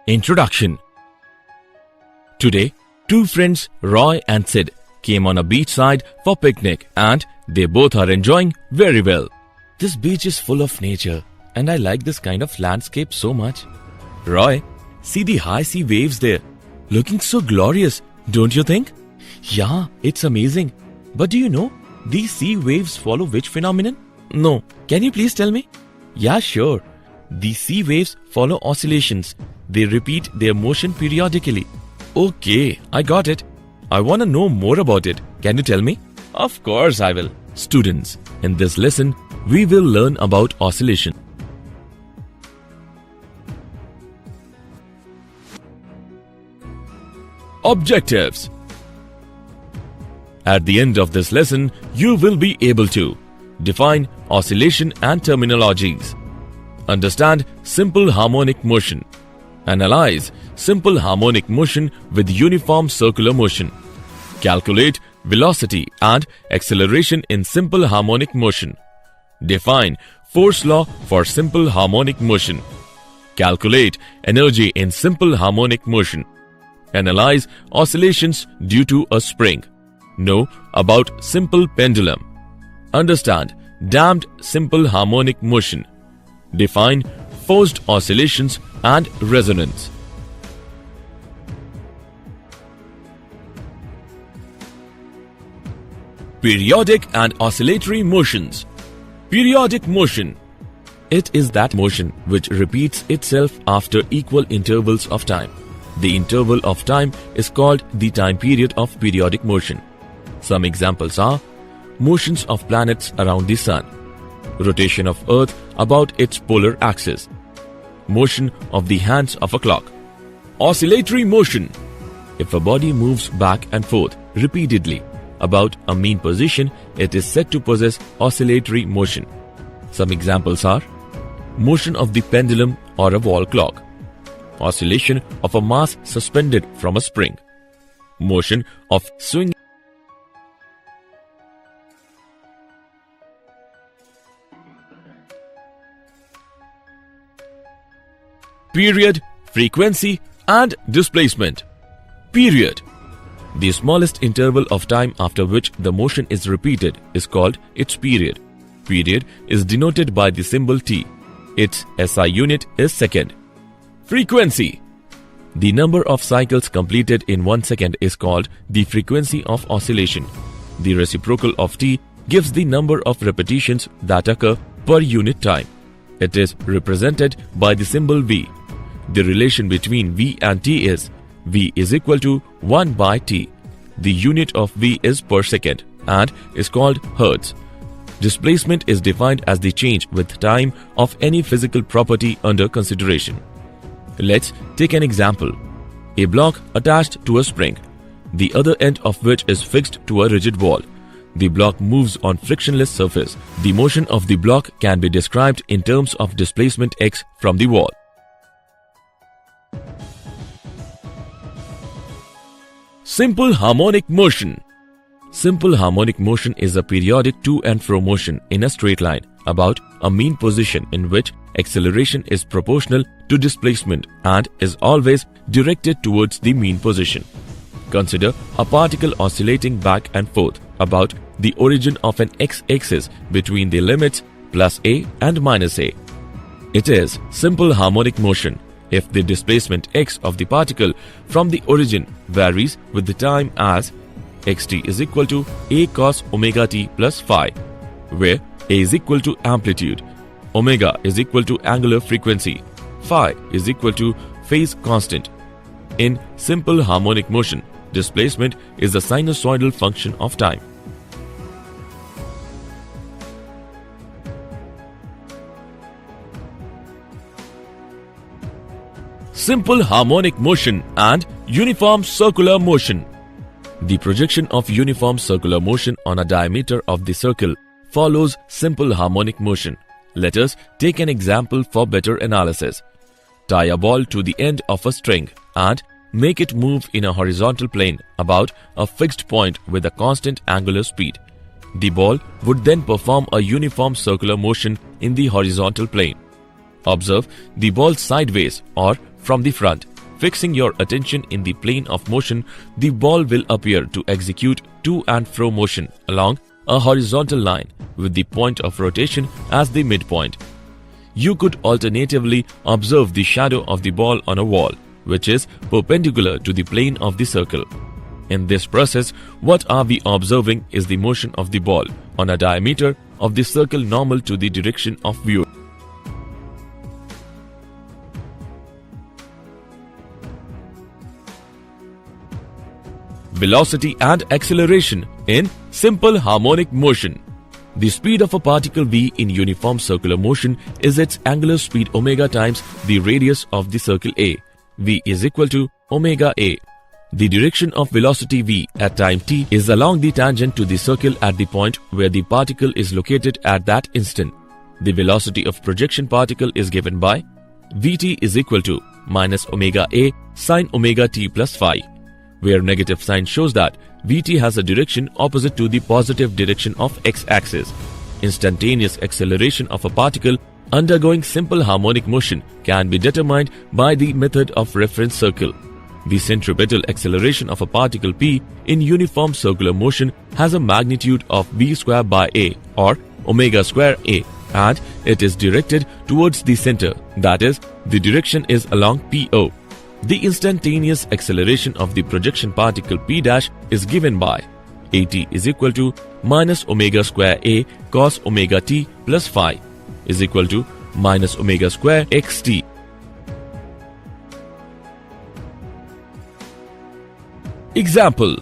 Introduction. Today, two friends, Roy and Sid, came on a beachside for picnic and they both are enjoying very well. This beach is full of nature and I like this kind of landscape so much. Roy, see the high sea waves there. Looking so glorious, don't you think? Yeah, it's amazing. But do you know, these sea waves follow which phenomenon? No, can you please tell me? Yeah, sure. These sea waves follow oscillations. They repeat their motion periodically. Okay, I got it. I want to know more about it. Can you tell me? Of course I will. Students, in this lesson, we will learn about oscillation. Objectives. At the end of this lesson, you will be able to define oscillation and terminologies, understand simple harmonic motion, analyze simple harmonic motion with uniform circular motion, calculate velocity and acceleration in simple harmonic motion, define force law for simple harmonic motion, calculate energy in simple harmonic motion, analyze oscillations due to a spring, know about simple pendulum, understand damped simple harmonic motion, define forced oscillations and resonance. Periodic and oscillatory motions. Periodic motion. It is that motion which repeats itself after equal intervals of time. The interval of time is called the time period of periodic motion. Some examples are motions of planets around the Sun, rotation of Earth about its polar axis, motion of the hands of a clock. Oscillatory motion. If a body moves back and forth repeatedly about a mean position, it is said to possess oscillatory motion. Some examples are motion of the pendulum or a wall clock, oscillation of a mass suspended from a spring, motion of swing. Period, frequency and displacement. Period. The smallest interval of time after which the motion is repeated is called its period. Period is denoted by the symbol T. Its SI unit is second. Frequency. The number of cycles completed in 1 second is called the frequency of oscillation. The reciprocal of T gives the number of repetitions that occur per unit time. It is represented by the symbol V. The relation between V and T is V is equal to 1 by T. The unit of V is per second and is called Hertz. Displacement is defined as the change with time of any physical property under consideration. Let's take an example. A block attached to a spring, the other end of which is fixed to a rigid wall. The block moves on frictionless surface. The motion of the block can be described in terms of displacement x from the wall. Simple harmonic motion. Simple harmonic motion is a periodic to and fro motion in a straight line about a mean position in which acceleration is proportional to displacement and is always directed towards the mean position. Consider a particle oscillating back and forth about the origin of an x-axis between the limits plus a and minus a. It is simple harmonic motion if the displacement x of the particle from the origin varies with the time as xt is equal to a cos omega t plus phi, where a is equal to amplitude, omega is equal to angular frequency, phi is equal to phase constant. In simple harmonic motion, displacement is the sinusoidal function of time. Simple harmonic motion and uniform circular motion. The projection of uniform circular motion on a diameter of the circle follows simple harmonic motion. Let us take an example for better analysis. Tie a ball to the end of a string and make it move in a horizontal plane about a fixed point with a constant angular speed. The ball would then perform a uniform circular motion in the horizontal plane. Observe the ball sideways or from the front. Fixing your attention in the plane of motion, the ball will appear to execute to and fro motion along a horizontal line with the point of rotation as the midpoint. You could alternatively observe the shadow of the ball on a wall, which is perpendicular to the plane of the circle. In this process, what are we observing is the motion of the ball on a diameter of the circle normal to the direction of view. Velocity and acceleration in simple harmonic motion. The speed of a particle v in uniform circular motion is its angular speed omega times the radius of the circle A. V is equal to omega A. The direction of velocity v at time t is along the tangent to the circle at the point where the particle is located at that instant. The velocity of projection particle is given by Vt is equal to minus omega A sine omega t plus phi, where negative sign shows that Vt has a direction opposite to the positive direction of x-axis. Instantaneous acceleration of a particle undergoing simple harmonic motion can be determined by the method of reference circle. The centripetal acceleration of a particle p in uniform circular motion has a magnitude of v square by a or omega square a, and it is directed towards the center, that is, the direction is along PO. The instantaneous acceleration of the projection particle p' is given by at is equal to minus omega square a cos omega t plus phi is equal to minus omega square xt. Example.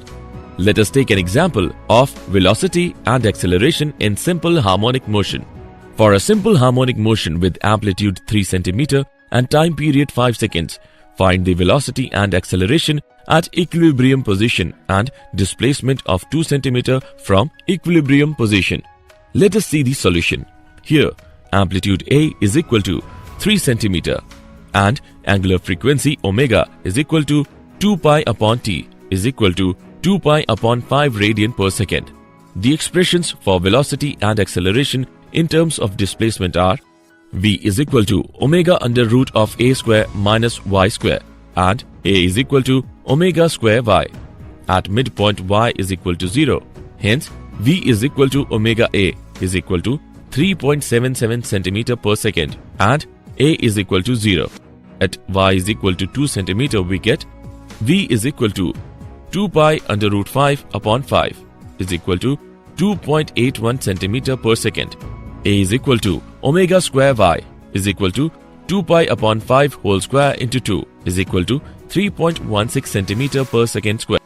Let us take an example of velocity and acceleration in simple harmonic motion. For a simple harmonic motion with amplitude 3 cm and time period 5 seconds, find the velocity and acceleration at equilibrium position and displacement of 2 cm from equilibrium position. Let us see the solution. Here, amplitude A is equal to 3 cm and angular frequency omega is equal to 2 pi upon t is equal to 2 pi upon 5 radian per second. The expressions for velocity and acceleration in terms of displacement are v is equal to omega under root of a square minus y square and a is equal to omega square y. At midpoint y is equal to 0. Hence, v is equal to omega a is equal to 3.77 cm per second and a is equal to 0. At y is equal to 2 cm we get v is equal to 2 pi under root 5 upon 5 is equal to 2.81 cm per second. A is equal to omega square y is equal to 2 pi upon 5 whole square into 2 is equal to 3.16 cm per second square.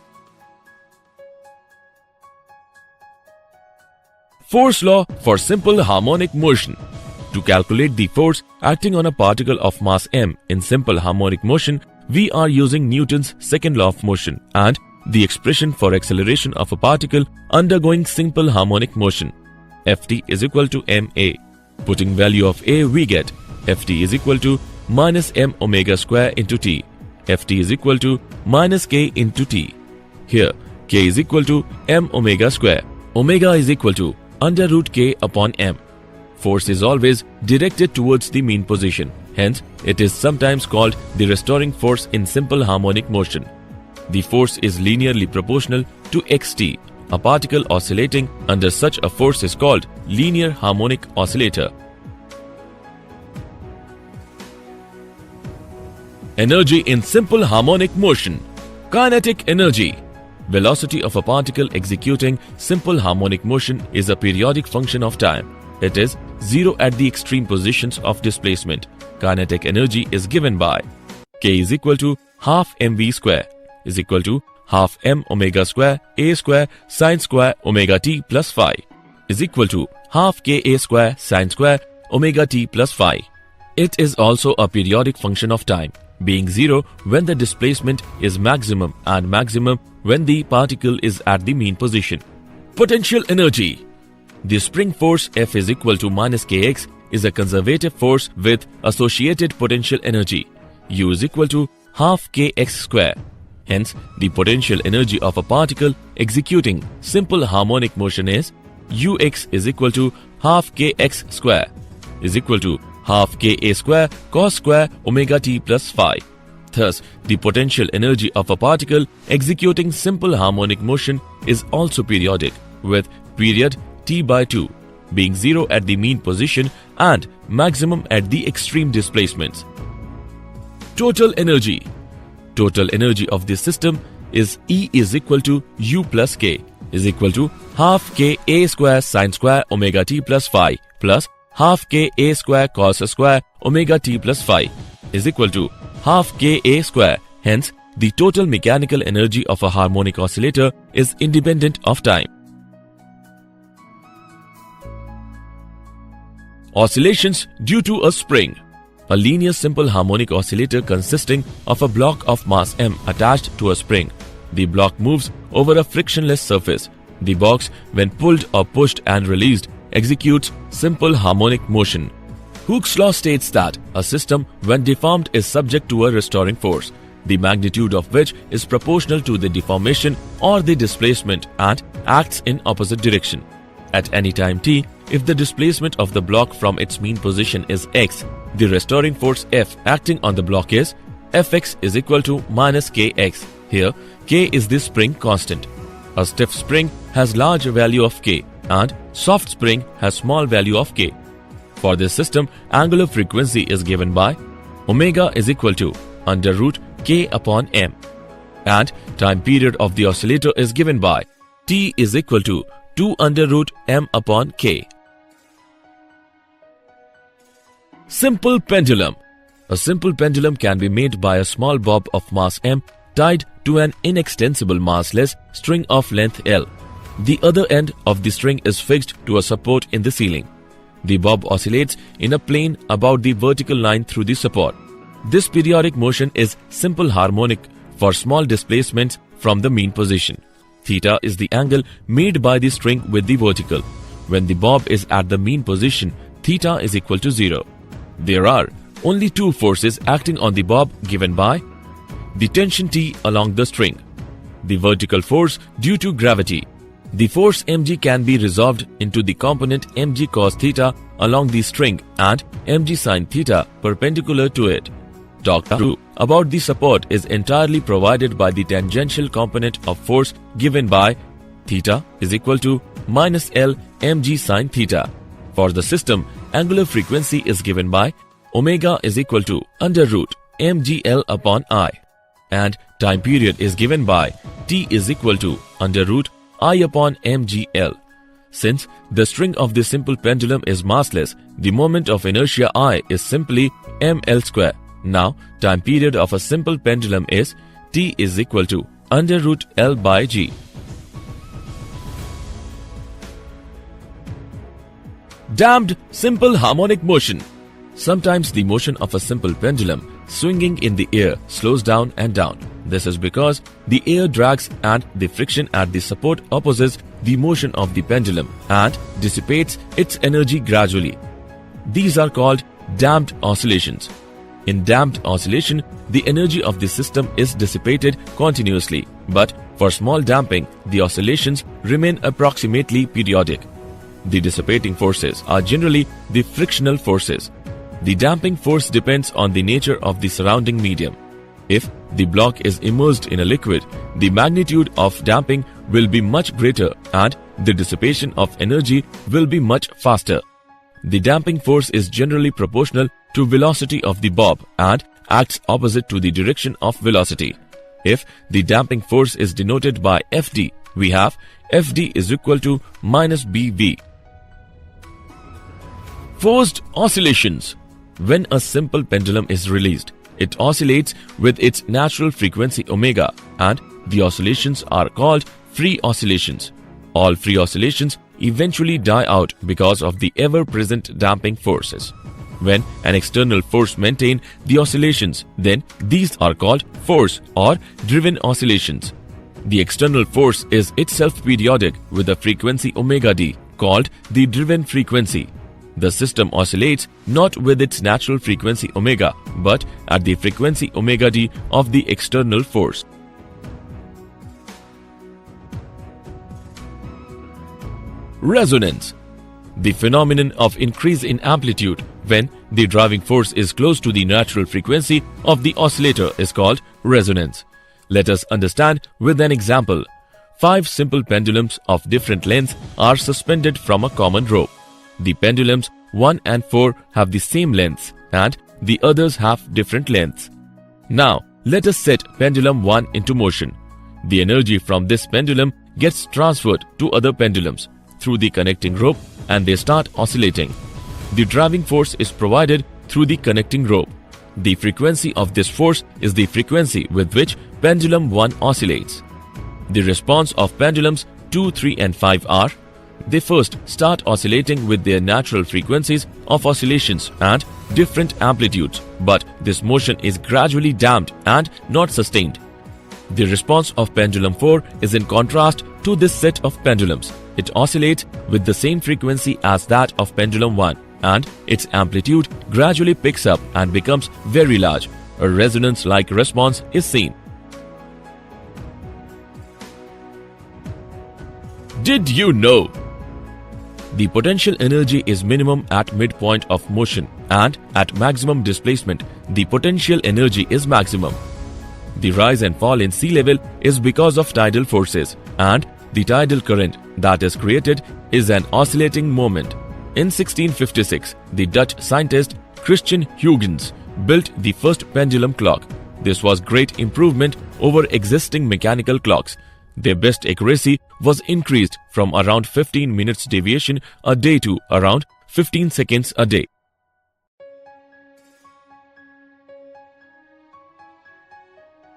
Force law for simple harmonic motion. To calculate the force acting on a particle of mass m in simple harmonic motion, we are using Newton's second law of motion and the expression for acceleration of a particle undergoing simple harmonic motion. Ft is equal to ma. Putting value of a, we get Ft is equal to minus m omega square into t. Ft is equal to minus k into t. Here, k is equal to m omega square. Omega is equal to under root k upon m. Force is always directed towards the mean position. Hence, it is sometimes called the restoring force in simple harmonic motion. The force is linearly proportional to xt. A particle oscillating under such a force is called linear harmonic oscillator. Energy in simple harmonic motion. Kinetic energy. Velocity of a particle executing simple harmonic motion is a periodic function of time. It is 0 at the extreme positions of displacement. Kinetic energy is given by k is equal to half mv square is equal to half m omega square a square sine square omega t plus phi is equal to half k a square sine square omega t plus phi. It is also a periodic function of time, being 0 when the displacement is maximum and maximum when the particle is at the mean position. Potential energy. The spring force F is equal to minus kx is a conservative force with associated potential energy. U is equal to half kx square. Hence, the potential energy of a particle executing simple harmonic motion is ux is equal to half kx square is equal to half ka square cos square omega t plus phi. Thus, the potential energy of a particle executing simple harmonic motion is also periodic, with period T by 2 being 0 at the mean position and maximum at the extreme displacements. Total energy. Total energy of this system is E is equal to U plus K is equal to half K A square sin square omega t plus phi plus half K A square cos square omega t plus phi is equal to half K A square. Hence, the total mechanical energy of a harmonic oscillator is independent of time. Oscillations due to a spring. A linear simple harmonic oscillator consisting of a block of mass m attached to a spring. The block moves over a frictionless surface. The box, when pulled or pushed and released, executes simple harmonic motion. Hooke's law states that a system, when deformed, is subject to a restoring force, the magnitude of which is proportional to the deformation or the displacement and acts in opposite direction. At any time t, if the displacement of the block from its mean position is x, the restoring force F acting on the block is Fx is equal to minus Kx. Here, K is the spring constant. A stiff spring has large value of K and soft spring has small value of K. For this system, angular frequency is given by omega is equal to under root K upon m, and time period of the oscillator is given by T is equal to 2 under root m upon K. Simple pendulum. A simple pendulum can be made by a small bob of mass m tied to an inextensible massless string of length L. The other end of the string is fixed to a support in the ceiling. The bob oscillates in a plane about the vertical line through the support. This periodic motion is simple harmonic for small displacements from the mean position. Theta is the angle made by the string with the vertical. When the bob is at the mean position, theta is equal to 0. There are only two forces acting on the bob given by the tension T along the string, the vertical force due to gravity. The force mg can be resolved into the component mg cos theta along the string and mg sin theta perpendicular to it. Talk 2 about the support is entirely provided by the tangential component of force given by theta is equal to minus L mg sin theta. For the system, angular frequency is given by omega is equal to under root mgl upon I, and time period is given by t is equal to under root I upon mgl. Since the string of the simple pendulum is massless, the moment of inertia I is simply ml square. Now, time period of a simple pendulum is t is equal to under root L by g. Damped simple harmonic motion. Sometimes the motion of a simple pendulum swinging in the air slows down and down. This is because the air drags and the friction at the support opposes the motion of the pendulum and dissipates its energy gradually. These are called damped oscillations. In damped oscillation, the energy of the system is dissipated continuously, but for small damping, the oscillations remain approximately periodic. The dissipating forces are generally the frictional forces. The damping force depends on the nature of the surrounding medium. If the block is immersed in a liquid, the magnitude of damping will be much greater and the dissipation of energy will be much faster. The damping force is generally proportional to velocity of the bob and acts opposite to the direction of velocity. If the damping force is denoted by Fd, we have Fd is equal to minus Bv. Forced oscillations. When a simple pendulum is released, it oscillates with its natural frequency omega, and the oscillations are called free oscillations. All free oscillations eventually die out because of the ever-present damping forces. When an external force maintains the oscillations, then these are called force or driven oscillations. The external force is itself periodic with a frequency omega d, called the driven frequency. The system oscillates not with its natural frequency omega, but at the frequency omega d of the external force. Resonance. The phenomenon of increase in amplitude when the driving force is close to the natural frequency of the oscillator is called resonance. Let us understand with an example. 5 simple pendulums of different lengths are suspended from a common rope. The pendulums 1 and 4 have the same lengths and the others have different lengths. Now, let us set pendulum 1 into motion. The energy from this pendulum gets transferred to other pendulums through the connecting rope and they start oscillating. The driving force is provided through the connecting rope. The frequency of this force is the frequency with which pendulum 1 oscillates. The response of pendulums 2, 3 and 5 are: they first start oscillating with their natural frequencies of oscillations and different amplitudes, but this motion is gradually damped and not sustained. The response of pendulum 4 is in contrast to this set of pendulums. It oscillates with the same frequency as that of pendulum 1 and its amplitude gradually picks up and becomes very large. A resonance-like response is seen. Did you know? The potential energy is minimum at midpoint of motion and at maximum displacement, the potential energy is maximum. The rise and fall in sea level is because of tidal forces and the tidal current that is created is an oscillating moment. In 1656, the Dutch scientist Christian Huygens built the first pendulum clock. This was great improvement over existing mechanical clocks. Their best accuracy was increased from around 15 minutes deviation a day to around 15 seconds a day.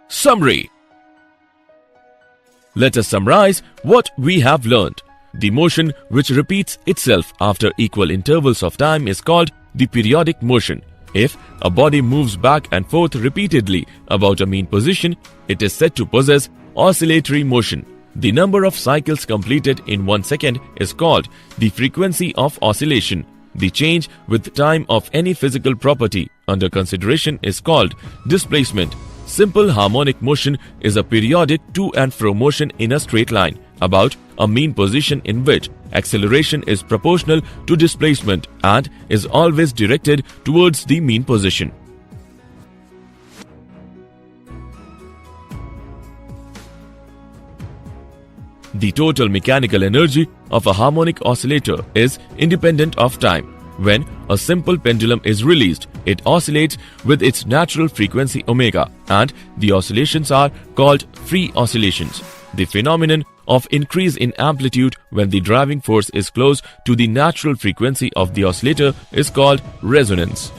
Summary. Let us summarize what we have learned. The motion which repeats itself after equal intervals of time is called the periodic motion. If a body moves back and forth repeatedly about a mean position, it is said to possess oscillatory motion. The number of cycles completed in 1 second is called the frequency of oscillation. The change with time of any physical property under consideration is called displacement. Simple harmonic motion is a periodic to and fro motion in a straight line about a mean position in which acceleration is proportional to displacement and is always directed towards the mean position. The total mechanical energy of a harmonic oscillator is independent of time. When a simple pendulum is released, it oscillates with its natural frequency omega, and the oscillations are called free oscillations. The phenomenon of increase in amplitude when the driving force is close to the natural frequency of the oscillator is called resonance.